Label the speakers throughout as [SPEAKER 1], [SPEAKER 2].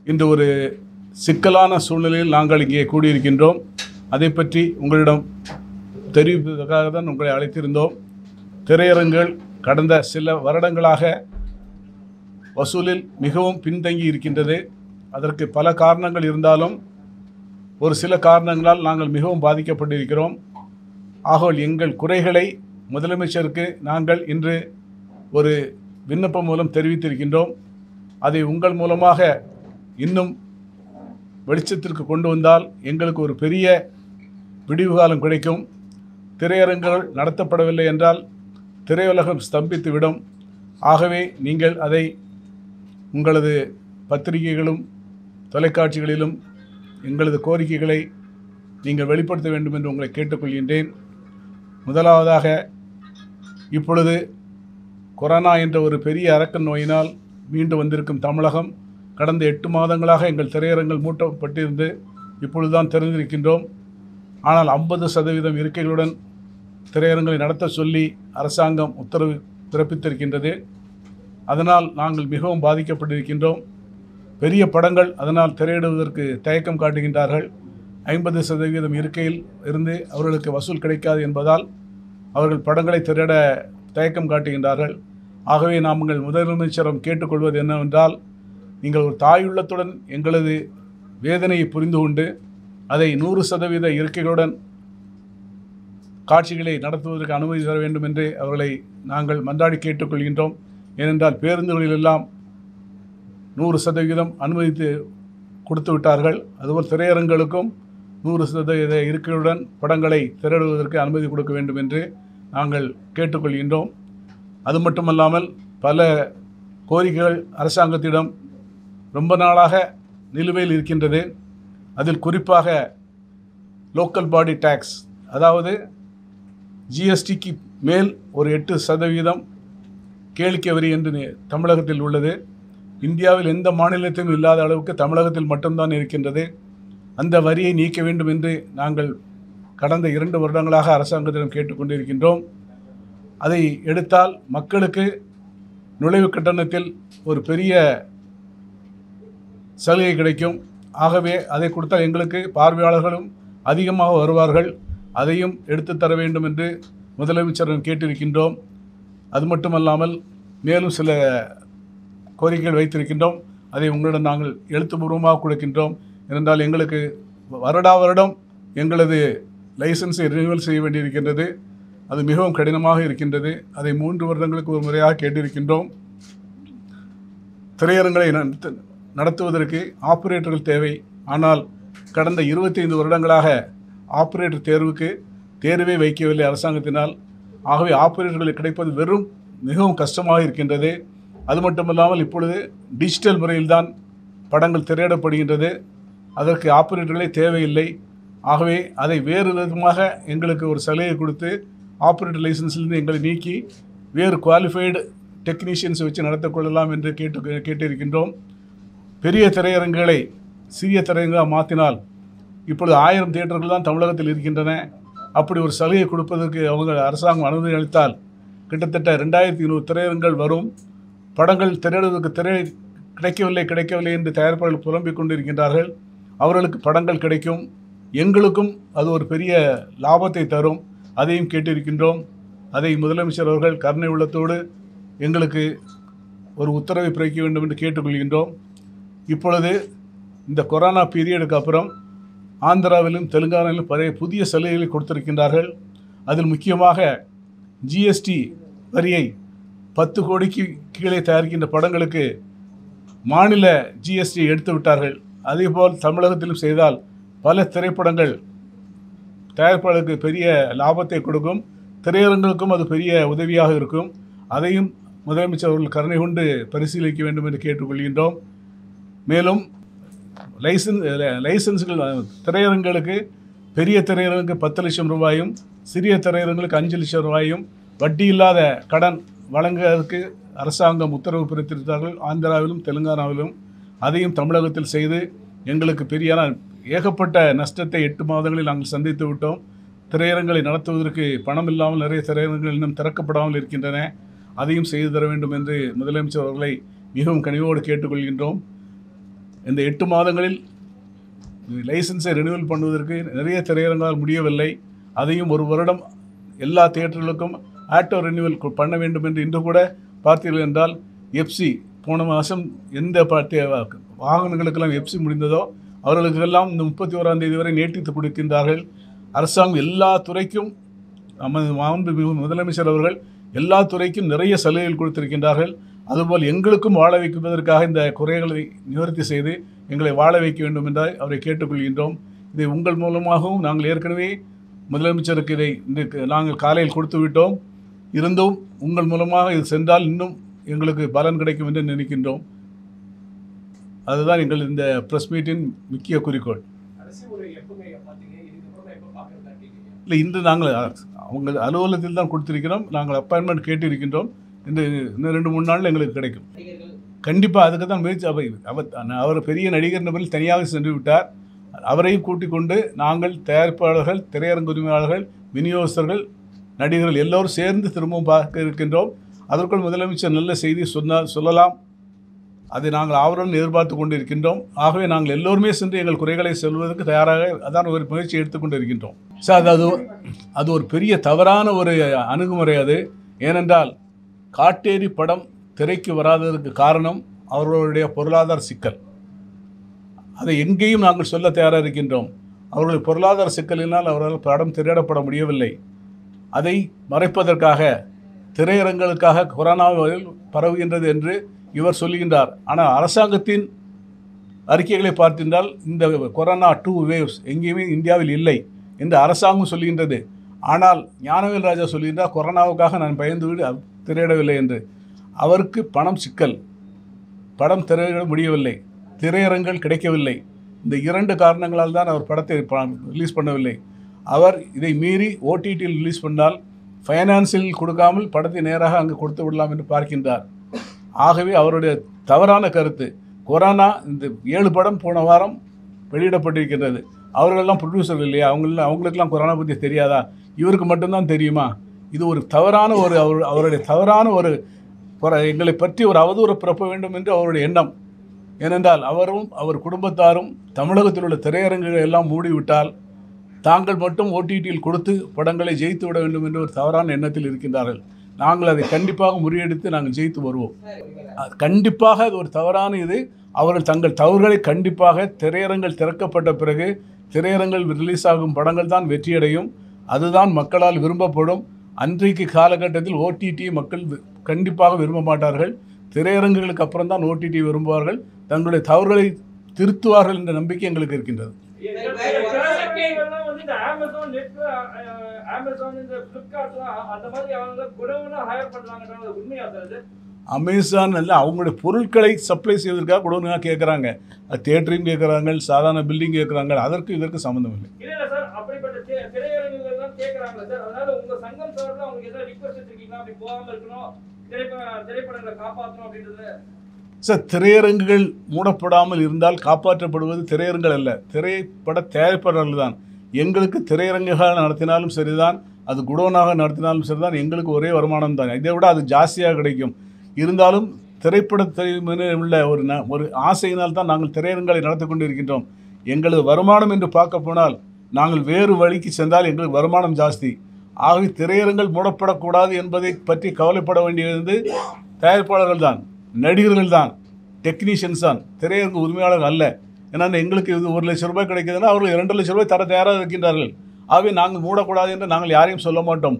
[SPEAKER 1] இன்று ஒரு சிக்கலான சூழ்நிலையில் நாங்கள் இங்கே கூடியிருக்கின்றோம். அதை பற்றி உங்களிடம் தெரிவிப்பதற்காக தான் உங்களை அழைத்திருந்தோம். திரையரங்குகள் கடந்த சில வருடங்களாக வசூலில் மிகவும் பின்தங்கி இருக்கின்றது. அதற்கு பல காரணங்கள் இருந்தாலும் ஒரு சில காரணங்களால் நாங்கள் மிகவும் பாதிக்கப்பட்டிருக்கிறோம். ஆகவே எங்கள் குறைகளை முதலமைச்சருக்கு நாங்கள் இன்று ஒரு விண்ணப்பம் மூலம் தெரிவித்திருக்கின்றோம். அதை உங்கள் மூலமாக இன்னும் வெளிச்சத்திற்கு கொண்டு வந்தால் எங்களுக்கு ஒரு பெரிய விடிவு காலம் கிடைக்கும். திரையரங்குகள் நடத்தப்படவில்லை என்றால் திரையுலகம் ஸ்தம்பித்துவிடும். ஆகவே நீங்கள் அதை உங்களது பத்திரிகைகளும் தொலைக்காட்சிகளிலும் எங்களது கோரிக்கைகளை நீங்கள் வெளிப்படுத்த வேண்டும் என்று உங்களை கேட்டுக்கொள்கின்றேன். முதலாவதாக, இப்பொழுது கொரோனா என்ற ஒரு பெரிய அரக்கன் நோயினால் மீண்டு வந்திருக்கும் தமிழகம் கடந்த 8 மாதங்களாக எங்கள் திரையரங்குகள் மூட்டப்பட்டிருந்து இப்பொழுதுதான் திறந்திருக்கின்றோம். ஆனால் 50% இருக்கைகளுடன் திரையரங்களை நடத்த சொல்லி அரசாங்கம் உத்தரவு பிறப்பித்திருக்கின்றது. அதனால் நாங்கள் மிகவும் பாதிக்கப்பட்டிருக்கின்றோம். பெரிய படங்கள் அதனால் திரையிடுவதற்கு தயக்கம் காட்டுகின்றார்கள். 50% இருக்கையில் இருந்து அவர்களுக்கு வசூல் கிடைக்காது என்பதால் அவர்கள் படங்களை திரையிட தயக்கம் காட்டுகின்றார்கள். ஆகவே நாங்கள் முதலமைச்சரிடம் கேட்டுக்கொள்வது என்னவென்றால், நீங்கள் ஒரு தாயுள்ளத்துடன் எங்களது வேதனையை புரிந்து கொண்டு அதை 100% இருக்கைகளுடன் காட்சிகளை நடத்துவதற்கு அனுமதி தர வேண்டும் என்று அவர்களை நாங்கள் மன்றாடி கேட்டுக்கொள்கின்றோம். ஏனென்றால் பேருந்துகளிலெல்லாம் 100% அனுமதித்து கொடுத்து விட்டார்கள். அதுபோல் திரையரங்குகளுக்கும் 100% இருக்கையுடன் படங்களை திரையிடுவதற்கு அனுமதி கொடுக்க வேண்டும் என்று நாங்கள் கேட்டுக்கொள்கின்றோம். அது மட்டுமல்லாமல் பல கோரிக்கைகள் அரசாங்கத்திடம் ரொம்ப நாளாக நிலுவையில் இருக்கின்றது. அதில் குறிப்பாக லோக்கல் பாடி டேக்ஸ், அதாவது ஜிஎஸ்டிக்கு மேல் ஒரு 8% கேளிக்கை வரி என்று தமிழகத்தில் உள்ளது. இந்தியாவில் எந்த மாநிலத்திலும் இல்லாத அளவுக்கு தமிழகத்தில் மட்டும்தான் இருக்கின்றது. அந்த வரியை நீக்க வேண்டும் என்று நாங்கள் கடந்த 2 வருடங்களாக அரசாங்கத்திடம் கேட்டுக்கொண்டிருக்கின்றோம். அதை எடுத்தால் மக்களுக்கு நுழைவு கட்டணத்தில் ஒரு பெரிய சலுகை கிடைக்கும். ஆகவே அதை கொடுத்தால் எங்களுக்கு பார்வையாளர்களும் அதிகமாக வருவார்கள். அதையும் எடுத்து தர வேண்டும் என்று முதலமைச்சரிடம் கேட்டிருக்கின்றோம். அது மட்டுமல்லாமல் மேலும் சில கோரிக்கைகள் வைத்திருக்கின்றோம். அதை உங்களிடம் நாங்கள் எழுத்துப்பூர்வமாக கொடுக்கின்றோம். ஏனென்றால் எங்களுக்கு வருடம் எங்களது லைசன்ஸை ரினியூவல் செய்ய வேண்டியிருக்கின்றது. அது மிகவும் கடினமாக இருக்கின்றது. அதை 3 வருடங்களுக்கு ஒரு முறையாக கேட்டிருக்கின்றோம். திரையரங்களை நடத்துவதற்கு ஆப்ரேட்டர்கள் தேவை. ஆனால் கடந்த 25 வருடங்களாக ஆப்ரேட்டர் தேர்வே வைக்கவில்லை அரசாங்கத்தினால். ஆகவே ஆப்ரேட்டர்களை கிடைப்பது மிகவும் கஷ்டமாக இருக்கின்றது. அது மட்டுமல்லாமல் இப்பொழுது டிஜிட்டல் முறையில்தான் படங்கள் திரையிடப்படுகின்றது. அதற்கு ஆப்ரேட்டர்களே தேவையில்லை. ஆகவே அதை வேறு விதமாக எங்களுக்கு ஒரு சலுகை கொடுத்து ஆப்ரேட்டர் லைசன்ஸிலிருந்து எங்களை நீக்கி வேறு குவாலிஃபைடு டெக்னீஷியன்ஸை வச்சு நடத்திக்கொள்ளலாம் என்று கேட்டிருக்கின்றோம். பெரிய திரையரங்குகளை சிறிய திரையரங்காக மாற்றினால் இப்பொழுது 1000 தியேட்டர்கள் தான் தமிழகத்தில் இருக்கின்றன. அப்படி ஒரு சலுகை கொடுப்பதற்கு அவங்க அரசாங்கம் அனுமதி அளித்தால் கிட்டத்தட்ட 2200 திரையரங்குகள் வரும். படங்கள் திரையிடுவதற்கு கிடைக்கவில்லை என்று தயாரிப்பாளர்கள் புலம்பிக் கொண்டிருக்கின்றார்கள். அவர்களுக்கு படங்கள் கிடைக்கும். எங்களுக்கும் அது ஒரு பெரிய லாபத்தை தரும். அதையும் கேட்டிருக்கின்றோம். அதை முதலமைச்சர் அவர்கள் கருணை உள்ளத்தோடு எங்களுக்கு ஒரு உத்தரவை பிறப்பிக்க வேண்டும் என்று கேட்டுக்கொள்கின்றோம். இப்பொழுது இந்த கொரோனா பீரியடுக்கு அப்புறம் ஆந்திராவிலும் தெலுங்கானாவிலும் புதிய சலுகைகளை கொடுத்திருக்கின்றார்கள். அதில் முக்கியமாக ஜிஎஸ்டி வரியை 10 கோடிக்கு கீழே தயாரிக்கின்ற படங்களுக்கு மாநில ஜிஎஸ்டி எடுத்து விட்டார்கள். அதேபோல் தமிழகத்திலும் செய்தால் பல திரைப்படங்கள் தயாரிப்பாளருக்கு பெரிய லாபத்தை கொடுக்கும். திரையரங்குகளுக்கும் அது பெரிய உதவியாக இருக்கும். அதையும் முதலமைச்சர் அவர்கள் கருணை கொண்டு பரிசீலிக்க வேண்டும் என்று கேட்டுக்கொள்கின்றோம். மேலும் லைசன்ஸ்கள் திரையரங்குகளுக்கு பெரிய திரையரங்குக்கு 10 லட்சம் ரூபாயும் சிறிய திரையரங்குகளுக்கு 5 லட்சம் ரூபாயும் வட்டி இல்லாத கடன் வழங்குவதற்கு அரசாங்கம் உத்தரவு பிறப்பித்திருக்கிறார்கள். ஆந்திராவிலும் தெலுங்கானாவிலும் அதையும் தமிழகத்தில் செய்து எங்களுக்கு ஏகப்பட்ட நஷ்டத்தை 8 மாதங்களில் நாங்கள் சந்தித்து விட்டோம். திரையரங்களை நடத்துவதற்கு பணம் இல்லாமல் நிறைய திரையரங்குகள் இன்னும் திறக்கப்படாமல் இருக்கின்றன. அதையும் செய்து தர வேண்டும் என்று முதலமைச்சர் அவர்களை மிகவும் கனிவோடு கேட்டுக்கொள்கின்றோம். இந்த 8 மாதங்களில் லைசன்ஸை ரெனியூவல் பண்ணுவதற்கு நிறைய திரையரங்கால் முடியவில்லை. அதையும் ஒரு வருடம் எல்லா தியேட்டர்களுக்கும் ஆட்டோ ரெனியூவல் பண்ண வேண்டும் என்று இன்று கூட பார்த்தீர்கள் என்றால் எஃப்சி போன மாதம் எந்த வாகனங்களுக்கெல்லாம் எஃப்சி முடிந்ததோ அவர்களுக்கெல்லாம் இந்த 31ஆம் தேதி வரை நீட்டித்து கொடுக்கின்றார்கள். அரசாங்கம் எல்லா துறைக்கும் முதலமைச்சர் அவர்கள் எல்லா துறைக்கும் நிறைய சலுகைகள் கொடுத்திருக்கின்றார்கள். அதுபோல் எங்களுக்கும் வாழ வைப்பதற்காக இந்த குறைகளை நிவர்த்தி செய்து எங்களை வாழ வைக்க வேண்டும் என்றால் அவரை கேட்டுக்கொள்கின்றோம். இதை உங்கள் மூலமாகவும் நாங்கள் ஏற்கனவே முதலமைச்சருக்கு இதை நாங்கள் காலையில் கொடுத்து விட்டோம். இருந்தும் உங்கள் மூலமாக இது சென்றால் இன்னும் எங்களுக்கு பலன் கிடைக்கும் என்று நினைக்கின்றோம். அதுதான் எங்கள் இந்த ப்ரெஸ் மீட்டின் முக்கிய குறிக்கோள். இல்லை, இன்று நாங்கள் அவங்க அலுவலகத்தில் தான் கொடுத்திருக்கிறோம். நாங்கள் அப்பாயின்மெண்ட் கேட்டிருக்கின்றோம். இன்னும் 2-3 நாளில் எங்களுக்கு கிடைக்கும். கண்டிப்பாக அதுக்கு தான் முயற்சி. அவர் பெரிய நடிகர் நபரில் தனியாக சென்று விட்டார். அவரையும் கூட்டிக் கொண்டு நாங்கள் தயாரிப்பாளர்கள், திரையரங்கு உரிமையாளர்கள், விநியோகஸ்தர்கள், நடிகர்கள் எல்லோரும் சேர்ந்து திரும்பவும் பார்க்க இருக்கின்றோம். அதற்குள் முதலமைச்சர் நல்ல செய்தி சொல்லலாம். அதை நாங்கள் ஆவலுடன் எதிர்பார்த்து கொண்டு இருக்கின்றோம். ஆகவே நாங்கள் எல்லோருமே சென்று எங்கள் குறைகளை சொல்வதற்கு தயாராக அதான் ஒரு முயற்சி எடுத்துக்கொண்டு இருக்கின்றோம். சார், அது ஒரு பெரிய தவறான ஒரு அணுகுமுறை. அது ஏனென்றால் காட்டேரி படம் திரைக்கு வராததற்கு காரணம் அவர்களுடைய பொருளாதார சிக்கல். அதை எங்கேயும் நாங்கள் சொல்ல தயாராக இருக்கின்றோம். அவர்களுடைய பொருளாதார சிக்கலினால் அவர்கள் படம் திரையிடப்பட முடியவில்லை. அதை மறைப்பதற்காக திரையரங்களுக்காக கொரோனாவில் பரவுகின்றது என்று இவர் சொல்லுகின்றார். ஆனால் அரசாங்கத்தின் அறிக்கைகளை பார்த்திருந்தால் இந்த கொரோனா 2 வேவ்ஸ் எங்கேயுமே இந்தியாவில் இல்லை என்று அரசாங்கம் சொல்லுகின்றது. ஆனால் ஞானவேல் ராஜா சொல்லுகின்றார் கொரோனாவுக்காக நான் பயந்து திரையிடவில்லை என்று. அவருக்கு பணம் சிக்கல், படம் திரையிட முடியவில்லை, திரையரங்கள் கிடைக்கவில்லை. இந்த 2 காரணங்களால் தான் அவர் படத்தை ரிலீஸ் பண்ணவில்லை. அவர் இதை மீறி ஓடிடியில் ரிலீஸ் பண்ணால் ஃபைனான்சியல் கொடுக்காமல் படத்தை நேராக அங்கு கொடுத்து விடலாம் என்று பார்க்கின்றார். ஆகவே அவருடைய தவறான கருத்து. கொரோனா இந்த 7 படம் போன வாரம் வெளியிடப்பட்டிருக்கின்றது. அவர்களெல்லாம் ப்ரொடியூசர் இல்லையா? அவங்களுக்கெல்லாம் கொரோனா பற்றி தெரியாதா? இவருக்கு மட்டும்தான் தெரியுமா? இது ஒரு தவறான அவருடைய தவறான எங்களை பற்றி ஒரு அவதூறு பரப்ப வேண்டும் என்று அவருடைய எண்ணம். ஏனென்றால் அவரும் அவர் குடும்பத்தாரும் தமிழகத்தில் உள்ள திரையரங்குகளை எல்லாம் மூடிவிட்டால் தாங்கள் மட்டும் ஓடிடியில் கொடுத்து படங்களை ஜெயித்து விட வேண்டும் என்று ஒரு தவறான எண்ணத்தில் இருக்கின்றார்கள். நாங்கள் அதை கண்டிப்பாக முறியடித்து நாங்கள் ஜெயித்து வருவோம். கண்டிப்பாக அது ஒரு தவறான இது. அவர்கள் தங்கள் தவறுகளை கண்டிப்பாக திரையரங்கள் திறக்கப்பட்ட பிறகு திரையரங்கள் ரிலீஸ் ஆகும் படங்கள் தான் வெற்றியடையும். அதுதான் மக்களால் விரும்பப்படும். அன்றைக்கு காலகட்டத்தில் ஓடிடி மக்கள் கண்டிப்பாக விரும்ப மாட்டார்கள். திரையரங்குகளுக்கு அப்புறம் தான் ஓடிடி விரும்புவார்கள். தங்களுடைய தவறுகளை திருத்துவார்கள் என்ற நம்பிக்கை எங்களுக்கு இருக்கின்றது. அமேசான் அல்ல, அவங்களுடைய பொருட்களை சப்ளை செய்வதற்காக கொடுங்க கேட்குறாங்க. அது தியேட்டரையும் கேட்குறாங்க, சாதாரண பில்டிங் கேட்குறாங்க. அதற்கு இதற்கு சம்மந்தம் இல்லை. சார், திரையரங்குகள் மூடப்படாமல் இருந்தால் காப்பாற்றப்படுவது திரையரங்குகள் அல்ல, திரைப்பட தயாரிப்பாளர்கள் தான். எங்களுக்கு திரையரங்குகள் நடத்தினாலும் சரிதான், அது குடோனாக நடத்தினாலும் சரிதான், எங்களுக்கு ஒரே வருமானம் தான். இதை விட அது ஜாஸ்தியாக கிடைக்கும். இருந்தாலும் திரைப்படத்தை உள்ள ஒரு ஆசையினால் தான் நாங்கள் திரையரங்குகளை நடத்தி கொண்டு இருக்கின்றோம். எங்களது வருமானம் என்று பார்க்க போனால் நாங்கள் வேறு வழிக்கு சென்றால் எங்களுக்கு வருமானம் ஜாஸ்தி. ஆகவே திரையரங்குகள் மூடப்படக்கூடாது என்பதை பற்றி கவலைப்பட வேண்டியது தயாரிப்பாளர்கள் தான், நடிகர்கள் தான், டெக்னீஷியன்ஸ் தான், திரையரங்கு உரிமையாளர்கள் அல்ல. ஏன்னா எங்களுக்கு இது 1 லட்சம் ரூபாய் கிடைக்குதுன்னா அவர்கள் 2 லட்சம் ரூபாய் தர தயாராக இருக்கின்றார்கள். ஆகவே நாங்கள் மூடக்கூடாது என்று நாங்கள் யாரையும் சொல்ல மாட்டோம்.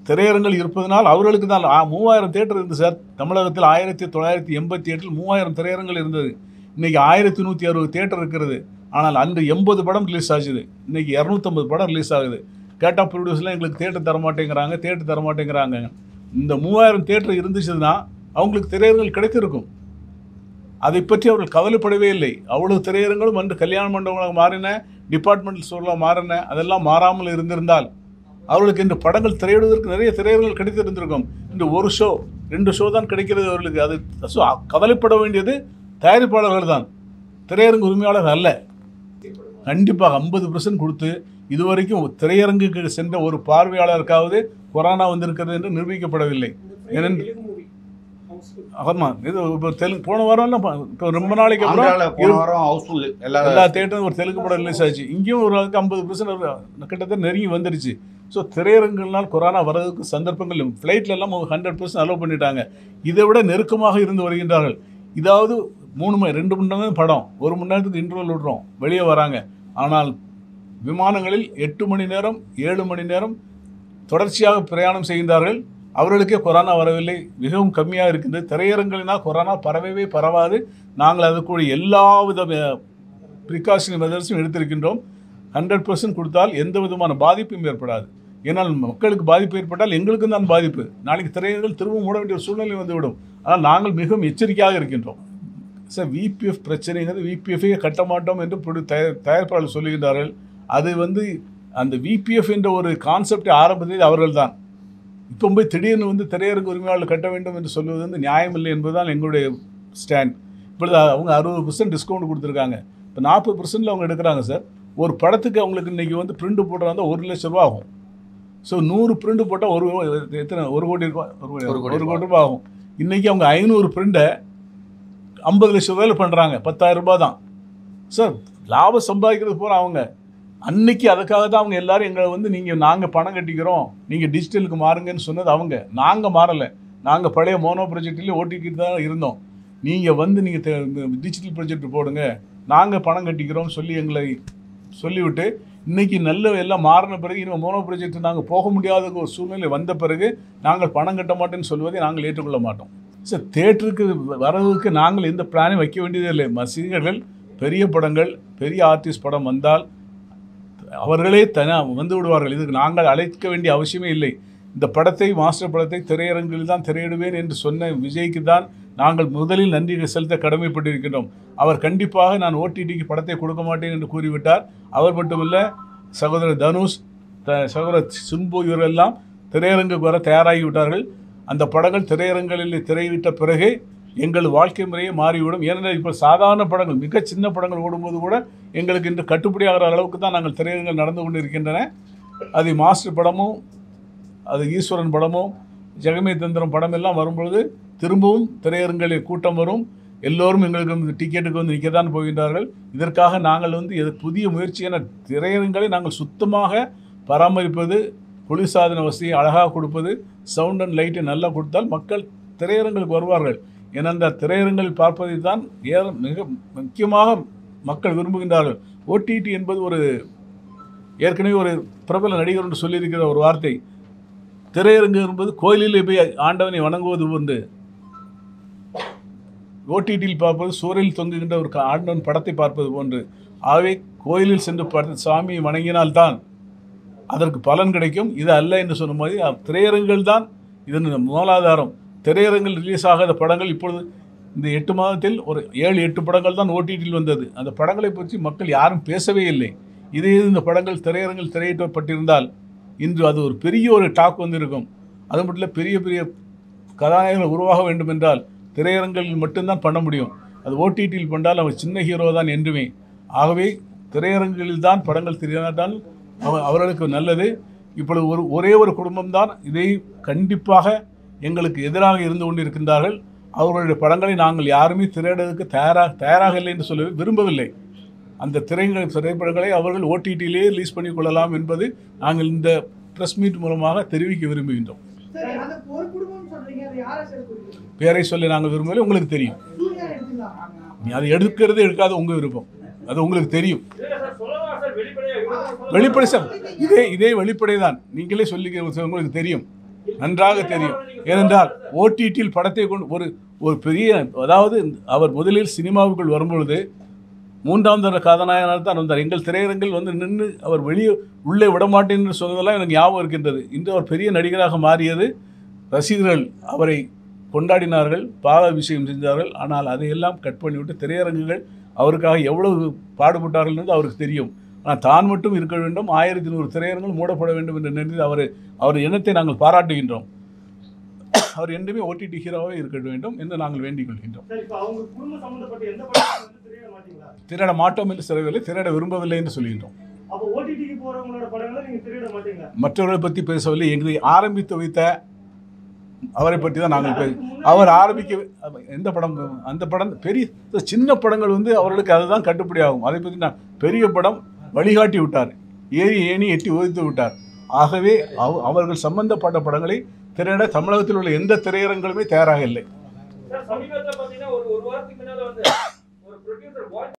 [SPEAKER 1] திரையரங்குகள் இருப்பதனால் அவர்களுக்கு தான் 3000 தியேட்டர் இருந்தது சார். தமிழகத்தில் 1988 3000 திரையரங்குகள் இருந்தது. இன்றைக்கி 1160 தியேட்டர் இருக்கிறது. ஆனால் அன்று 80 படம் ரிலீஸ் ஆச்சுது. இன்றைக்கி 250 படம் ரிலீஸ் ஆகுது. கேட்டால் ப்ரொடியூசர்லாம் எங்களுக்கு தியேட்டர் தரமாட்டேங்கிறாங்க. இந்த 3000 தியேட்டர் இருந்துச்சுன்னா அவங்களுக்கு திரையரங்குகள் கிடைத்திருக்கும். அதை பற்றி அவர்கள் கவலைப்படவே இல்லை. அவ்வளவு திரையரங்களும் வந்து கல்யாண மண்டபங்களாக மாறின, டிபார்ட்மெண்டல் ஸ்டோர்களாக மாறின. அதெல்லாம் மாறாமல் இருந்திருந்தால் அவர்களுக்கு இந்த படங்கள் திரையிடுவதற்கு நிறைய திரையரங்குகள் கிடைத்திருந்திருக்கும். இந்த 1 ஷோ 2 ஷோ தான் கிடைக்கிறது அவர்களுக்கு. அது கவலைப்பட வேண்டியது தயாரிப்பாளர்கள் தான், திரையரங்கு உரிமையாளர்கள் அல்ல. கண்டிப்பாக 50% கொடுத்து இதுவரைக்கும் திரையரங்குக்கு சென்ற ஒரு பார்வையாளருக்காவது கொரோனா வந்திருக்கிறது என்று நிரூபிக்கப்படவில்லை. ஏனென்று ஆமாம், இது இப்போ தெலுங்கு போன வாரம்லாம் இப்போ ரொம்ப நாளைக்கு அப்புறம் எல்லா தேட்டரும் ஒரு தெலுங்கு படம் ரிலீஸ் ஆச்சு. இங்கேயும் ஒரு 50% கிட்டத்தட்ட நெருங்கி வந்துருச்சு. ஸோ திரையரங்குகள்னால் கொரோனா வர்றதுக்கு சந்தர்ப்பங்கள் ஃப்ளைட்லெல்லாம் 100% அலோவ் பண்ணிட்டாங்க. இதை விட நெருக்கமாக இருந்து வருகின்றார்கள். இதாவது 2 மணி நேரம் படம், 1 மணி நேரத்துக்கு இன்டர்வல் விடுறோம், வெளியே வராங்க. ஆனால் விமானங்களில் 8 மணி நேரம் 7 மணி நேரம் தொடர்ச்சியாக பிரயாணம் செய்கின்றார்கள். அவர்களுக்கே கொரோனா வரவில்லை, மிகவும் கம்மியாக இருக்குது. திரையரங்குகளினால் கொரோனா பரவவே பரவாது. நாங்கள் அதுக்குரிய எல்லா வித ப்ரிகாஷனரி மெதர்ஸும் எடுத்திருக்கின்றோம். 100% கொடுத்தால் எந்த விதமான பாதிப்பும் ஏற்படாது. ஏன்னால் மக்களுக்கு பாதிப்பு ஏற்பட்டால் எங்களுக்கும் தான் பாதிப்பு. நாளைக்கு திரையரங்குகள் திரும்ப மூட வேண்டிய ஒரு சூழ்நிலை வந்துவிடும். ஆனால் நாங்கள் மிகவும் எச்சரிக்கையாக இருக்கின்றோம். சார், விபிஎஃப் பிரச்சனைங்கிறது விபிஎஃபை கட்ட மாட்டோம் என்று தயாரிப்பாளர்கள் சொல்லுகின்றார்கள். அது அந்த விபிஎஃப் என்ற ஒரு கான்செப்டை ஆரம்பித்தது அவர்கள் தான். இப்போ போய் திடீர்னு திரையரங்கு உரிமையாளர் கட்ட வேண்டும் என்று சொல்வது நியாயமில்லை என்பதுதான் எங்களுடைய ஸ்டாண்ட். இப்பொழுது அவங்க 60% டிஸ்கவுண்ட் கொடுத்துருக்காங்க. இப்போ 40% அவங்க எடுக்கிறாங்க சார். ஒரு படத்துக்கு அவங்களுக்கு இன்றைக்கி பிரிண்ட் போடுறாங்க 1 லட்ச ரூபா ஆகும். ஸோ 100 பிரிண்ட் போட்டால் எத்தனை 1 கோடி ரூபாய், 1 கோடி ரூபாய் ஆகும். இன்றைக்கி அவங்க 500 பிரிண்ட்டை 50 லட்ச ரூபாயில் பண்ணுறாங்க. 10,000 ரூபாய் தான் சார் லாபம் சம்பாதிக்கிறது போகிற அவங்க. அன்னைக்கு அதுக்காக தான் அவங்க எல்லாரும் எங்களை நாங்கள் பணம் கட்டிக்கிறோம், நீங்கள் டிஜிட்டலுக்கு மாறுங்கன்னு சொன்னது அவங்க. நாங்கள் மாறலை. நாங்கள் பழைய மோனோ ப்ராஜெக்ட்லேயே ஓட்டிக்கிட்டு தான் இருந்தோம். நீங்கள் நீங்கள் டிஜிட்டல் ப்ராஜெக்ட் போடுங்க, நாங்கள் பணம் கட்டிக்கிறோம்னு சொல்லி எங்களை சொல்லிவிட்டு இன்றைக்கி நல்ல எல்லாம் மாறின பிறகு இன்னும் மோனோ ப்ராஜெக்ட் நாங்கள் போக முடியாத ஒரு சூழ்நிலை வந்த பிறகு நாங்கள் பணம் கட்ட மாட்டேன்னு சொல்வதை நாங்கள் ஏற்றுக்கொள்ள மாட்டோம். சார், தேட்டருக்கு வரதுக்கு நாங்கள் எந்த பிளானையும் வைக்க வேண்டியதே இல்லை. ரசிகர்கள் பெரிய படங்கள், பெரிய ஆர்டிஸ்ட் படம் வந்தால் அவர்களே வந்து விடுவார்கள். இதுக்கு நாங்கள் அழைக்க வேண்டிய அவசியமே இல்லை. இந்த படத்தை, மாஸ்டர் படத்தை திரையரங்கில் தான் திரையிடுவேன் என்று சொன்ன விஜய்க்கு தான் நாங்கள் முதலில் நன்றி செலுத்த கடமைப்பட்டிருக்கின்றோம். அவர் கண்டிப்பாக நான் ஓடிடிக்கு படத்தை கொடுக்க மாட்டேன் என்று கூறிவிட்டார். அவர் மட்டுமில்லை, சகோதரர் தனுஷ், சகோதரர் சிம்பு இவரெல்லாம் திரையரங்குக்கு வர தயாராகிவிட்டார்கள். அந்த படங்கள் திரையரங்களில் திரையிட்ட பிறகு எங்கள் வாழ்க்கை முறையே மாறிவிடும். ஏனென்றால் இப்போ சாதாரண படங்கள், மிக சின்ன படங்கள் ஓடும்போது கூட எங்களுக்கு இன்று கட்டுப்படியாகிற அளவுக்கு தான் நாங்கள் திரையரங்குகள் நடந்து கொண்டு இருக்கின்றன. அது மாஸ்டர் படமும், அது ஈஸ்வரன் படமும், ஜெகமே தந்திரம் படம் எல்லாம் வரும்பொழுது திரும்பவும் திரையரங்களில் கூட்டம் வரும். எல்லோரும் எங்களுக்கு டிக்கெட்டுக்கு நிற்க தான் போகின்றார்கள். இதற்காக நாங்கள் புதிய முயற்சி என திரையரங்களை நாங்கள் சுத்தமாக பராமரிப்பது, குளிர்சாதன வசதியை அழகாக கொடுப்பது, சவுண்ட் அண்ட் லைட்டை நல்லா கொடுத்தால் மக்கள் திரையரங்களுக்கு வருவார்கள். ஏனென்றால் திரையரங்கில் பார்ப்பதை தான் மிக முக்கியமாக மக்கள் விரும்புகின்றார்கள். ஓடிடி என்பது ஏற்கனவே ஒரு பிரபல நடிகர் என்று சொல்லியிருக்கிற ஒரு வார்த்தை, திரையரங்கு என்பது கோயிலில் போய் ஆண்டவனை வணங்குவது போன்று, ஓடிடியில் பார்ப்பது சூரியல் தொங்குகின்ற ஒரு ஆண்டவன் படத்தை பார்ப்பது போன்று. ஆகவே கோயிலில் சென்று பார்த்து சாமியை வணங்கினால்தான் அதற்கு பலன் கிடைக்கும். இது அல்ல என்று சொன்ன மாதிரி திரையரங்குகள் தான் இதன் மூலாதாரம். திரையரங்கில் ரிலீஸ் ஆகாத படங்கள் இப்பொழுது இந்த 8 மாதத்தில் ஒரு 7-8 படங்கள் தான் ஓடிடியில் வந்தது. அந்த படங்களை பற்றி மக்கள் யாரும் பேசவே இல்லை. இதே இந்த படங்கள் திரையரங்கில் திரையிடப்பட்டிருந்தால் இன்று அது ஒரு பெரிய ஒரு டாக் வந்திருக்கும். அது மட்டும் இல்லை, பெரிய பெரிய கதாநாயகர்கள் உருவாக வேண்டும் என்றால் திரையரங்கில் மட்டும்தான் பண்ண முடியும். அது ஓடிடியில் பண்ணால் அவர் சின்ன ஹீரோ தான் என்றுமே. ஆகவே திரையரங்குகளில் தான் படங்கள் தெரியாதான் அவர்களுக்கு நல்லது. இப்பொழுது ஒரே ஒரு குடும்பம்தான் இதை கண்டிப்பாக எங்களுக்கு எதிராக இருந்து கொண்டிருக்கின்றார்கள். அவர்களுடைய படங்களை நாங்கள் யாருமே திரையிடுவதற்கு தயாராக இல்லை என்று சொல்ல விரும்பவில்லை. அந்த திரைப்படங்களை அவர்கள் ஓடிடியிலே ரிலீஸ் பண்ணிக்கொள்ளலாம் என்பது நாங்கள் இந்த ப்ரெஸ் மீட் மூலமாக தெரிவிக்க விரும்புகின்றோம். பேரை சொல்ல நாங்கள் விரும்பவில்லை, உங்களுக்கு தெரியும். அது எடுக்கிறது எடுக்காத உங்கள் விருப்பம், அது உங்களுக்கு தெரியும். வெளிப்படை சார், இதே வெளிப்படை தான். நீங்களே சொல்லி உங்களுக்கு தெரியும், நன்றாக தெரியும். ஏனென்றால் ஓடிடியில் படத்தை கொண்டு ஒரு பெரிய, அதாவது அவர் முதலில் சினிமாவுக்குள் வரும்பொழுது 3ஆம் தர கதாநாயகனாக தான் வந்தார். எங்கள் திரையரங்கில் நின்று அவர் உள்ளே விடமாட்டேன் என்று சொன்னதெல்லாம் எனக்கு ஞாபகம் இருக்கின்றது. இன்று அவர் பெரிய நடிகராக மாறியது. ரசிகர்கள் அவரை கொண்டாடினார்கள், பாலாபிஷேகம் செஞ்சார்கள். ஆனால் அதையெல்லாம் கட் பண்ணிவிட்டு திரையரங்குகள் அவருக்காக எவ்வளவு பாடுபட்டார்கள் என்று அவருக்கு தெரியும். ஆனால் தான் மட்டும் இருக்க வேண்டும், 1100 திரையரங்குகள் மூடப்பட வேண்டும் என்று நினைத்து அவர் எண்ணத்தை நாங்கள் பாராட்டுகின்றோம். அவர் என்றுமே ஓடிடி ஹீரோவாக இருக்க வேண்டும் என்று நாங்கள் வேண்டிக் கொள்கின்றோம். திரையிட மாட்டோம் என்று சொல்லவில்லை, திரையிட விரும்பவில்லை என்று சொல்கின்றோம். மற்றவர்களை பற்றி பேசவில்லை. எங்களை ஆரம்பித்து வைத்த அவரை பற்றி தான் நாங்கள் அவர் ஆரம்பிக்க எந்த படம் அந்த படம் பெரிய சின்ன படங்கள் வந்து அவர்களுக்கு அதுதான் கட்டுப்படி ஆகும். அதை பற்றி நான் பெரிய படம் வழிகாட்டி விட்டார், ஏணி எட்டி உதைத்து விட்டார். ஆகவே அவர்கள் சம்பந்தப்பட்ட படங்களை திரையிட தமிழகத்தில் உள்ள எந்த திரையரங்களுமே தயாராக இல்லை.